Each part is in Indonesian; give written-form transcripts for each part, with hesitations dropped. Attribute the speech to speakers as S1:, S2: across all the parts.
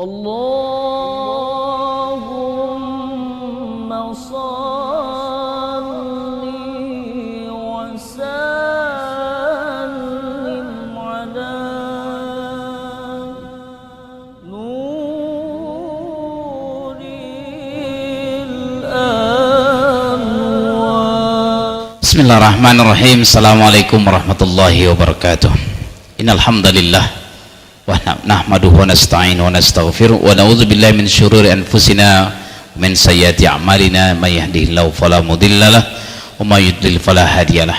S1: Allahumma salli wa sallim ala nuril anwar.
S2: Bismillahirrahmanirrahim. Assalamualaikum warahmatullahi wabarakatuh. Innal hamdalillah wa nahmaduhu wa nasta'inu wa nastaghfiruh wa na'udzu billahi min syururi anfusina wa min sayyiati a'malina may yahdihillahu fala mudhillalah wa may yudlil fala hadiyalah.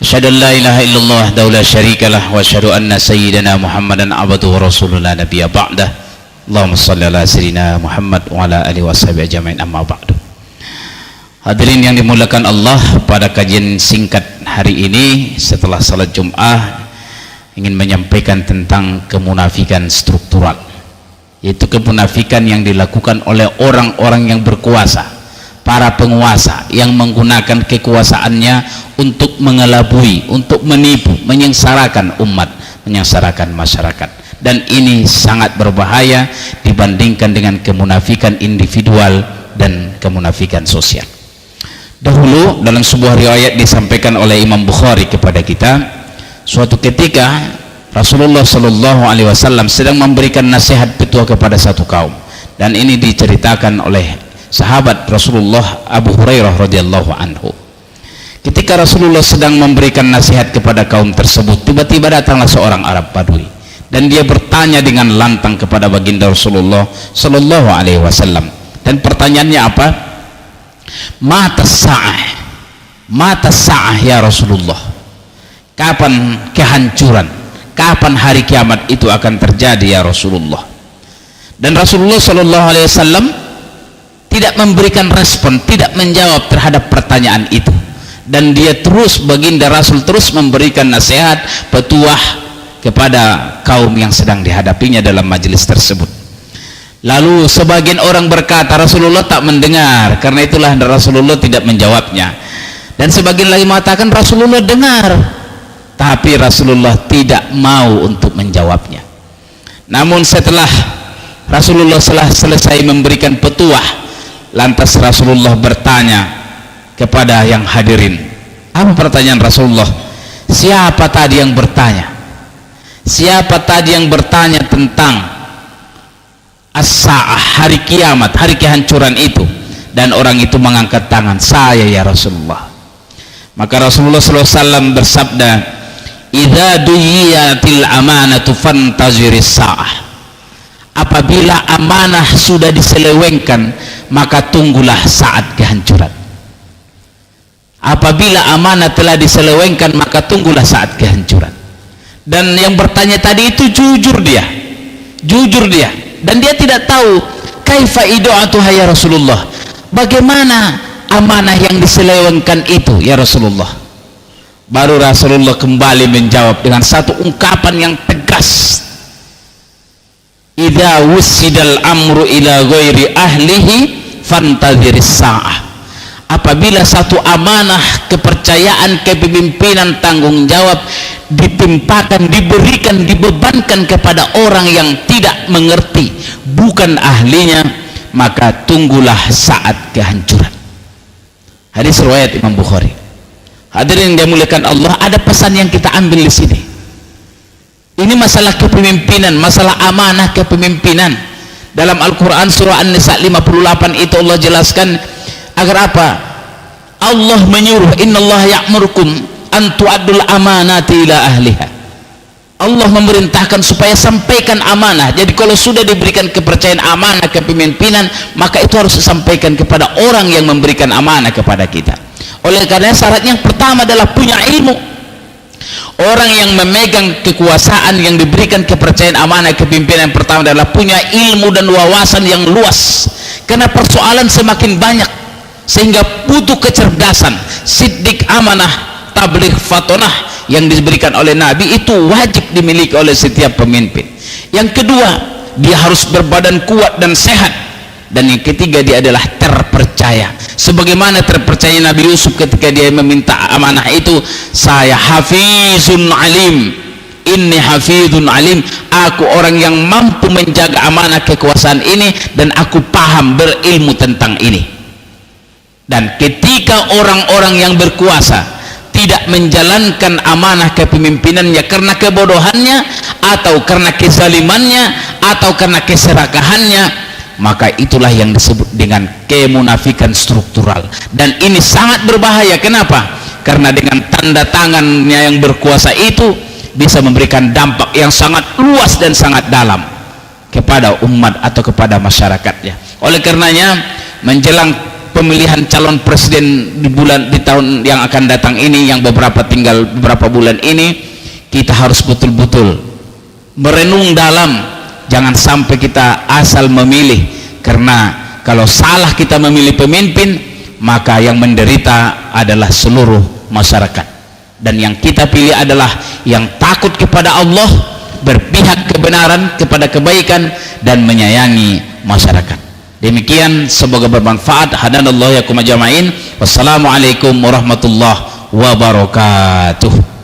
S2: Asyhadu an la ilaha illallah wahdahu la syarikalah wa asyhadu anna sayyidana Muhammadan abduhu wa rasuluhu la nabiyya ba'dah. Allahumma shalli ala sayyidina Muhammad wa ala alihi washabihi ajmain, amma ba'du. Hadirin yang dimuliakan Allah, pada kajian singkat hari ini setelah salat Jumat ingin menyampaikan tentang kemunafikan struktural, yaitu kemunafikan yang dilakukan oleh orang-orang yang berkuasa, para penguasa yang menggunakan kekuasaannya untuk mengelabui, untuk menipu, menyengsarakan umat, menyengsarakan masyarakat. Dan ini sangat berbahaya dibandingkan dengan kemunafikan individual dan kemunafikan sosial. Dahulu dalam sebuah riwayat disampaikan oleh Imam Bukhari kepada kita, suatu ketika Rasulullah Shallallahu Alaihi Wasallam sedang memberikan nasihat petua kepada satu kaum, dan ini diceritakan oleh sahabat Rasulullah Abu Hurairah radhiyallahu anhu. Ketika Rasulullah sedang memberikan nasihat kepada kaum tersebut, tiba-tiba datanglah seorang Arab Badui, dan dia bertanya dengan lantang kepada baginda Rasulullah Shallallahu Alaihi Wasallam. Dan pertanyaannya apa? Mata sa'ah ya Rasulullah. Kapan kehancuran, kapan hari kiamat itu akan terjadi ya Rasulullah? Dan Rasulullah Shallallahu Alaihi Wasallam tidak memberikan respon, tidak menjawab terhadap pertanyaan itu, dan dia terus, baginda Rasul terus memberikan nasihat, petuah kepada kaum yang sedang dihadapinya dalam majelis tersebut. Lalu sebagian orang berkata Rasulullah tak mendengar, karena itulah Rasulullah tidak menjawabnya. Dan sebagian lagi mengatakan Rasulullah dengar, tapi Rasulullah tidak mau untuk menjawabnya. Namun setelah Rasulullah selesai memberikan petuah, lantas Rasulullah bertanya kepada yang hadirin. Apa pertanyaan Rasulullah? Siapa tadi yang bertanya? Siapa tadi yang bertanya tentang as-sa'ah, hari kiamat, hari kehancuran itu? Dan orang itu mengangkat tangan, saya ya Rasulullah. Maka Rasulullah SAW bersabda, idza duyiyatil amanatu fantaziris sa'ah. Apabila amanah sudah diselewengkan, maka tunggulah saat kehancuran. Apabila amanah telah diselewengkan, maka tunggulah saat kehancuran. Dan yang bertanya tadi itu jujur dia, dan dia tidak tahu kaifa idu'atuha ya Rasulullah, bagaimana amanah yang diselewengkan itu ya Rasulullah. Baru Rasulullah kembali menjawab dengan satu ungkapan yang tegas, idza wusidal amru ila ghairi ahlihi fantaziris sa'ah. Apabila satu amanah, kepercayaan, kepemimpinan, tanggung jawab ditimpakan, diberikan, dibebankan kepada orang yang tidak mengerti, bukan ahlinya, maka tunggulah saat kehancuran. Hadis riwayat Imam Bukhari. Hadirin yang dimuliakan Allah, ada pesan yang kita ambil di sini. Ini masalah kepemimpinan, masalah amanah kepemimpinan. Dalam Al-Quran surah An-Nisa 58 itu Allah jelaskan agar apa? Allah menyuruh, innallaha ya'murukum an tu'addul amanati ila ahliha. Allah memerintahkan supaya sampaikan amanah. Jadi kalau sudah diberikan kepercayaan amanah kepemimpinan, maka itu harus disampaikan kepada orang yang memberikan amanah kepada kita. Oleh karena syarat yang pertama adalah punya ilmu. Orang yang memegang kekuasaan, yang diberikan kepercayaan amanah kepemimpinan, yang pertama adalah punya ilmu dan wawasan yang luas. Karena persoalan semakin banyak, sehingga butuh kecerdasan. Siddiq, amanah, tabligh, fatonah yang diberikan oleh Nabi itu wajib dimiliki oleh setiap pemimpin. Yang kedua, dia harus berbadan kuat dan sehat. Dan yang ketiga, dia adalah terpercaya. Sebagaimana terpercaya Nabi Yusuf ketika dia meminta amanah itu, saya hafizun alim, inni hafidhun alim, aku orang yang mampu menjaga amanah kekuasaan ini dan aku paham berilmu tentang ini. Dan ketika orang-orang yang berkuasa tidak menjalankan amanah kepemimpinannya karena kebodohannya atau karena kezalimannya atau karena keserakahannya, maka itulah yang disebut dengan kemunafikan struktural. Dan ini sangat berbahaya. Kenapa? Karena dengan tanda tangannya yang berkuasa itu bisa memberikan dampak yang sangat luas dan sangat dalam kepada umat atau kepada masyarakatnya. Oleh karenanya, menjelang pemilihan calon presiden di tahun yang akan datang ini, yang tinggal beberapa bulan ini, kita harus betul-betul merenung dalam, jangan sampai kita asal memilih, karena kalau salah kita memilih pemimpin, maka yang menderita adalah seluruh masyarakat. Dan yang kita pilih adalah yang takut kepada Allah, berpihak kebenaran, kepada kebaikan, dan menyayangi masyarakat. Demikian, semoga bermanfaat. Hadanallahu yakum ajma'in. Wassalamualaikum warahmatullahi wabarakatuh.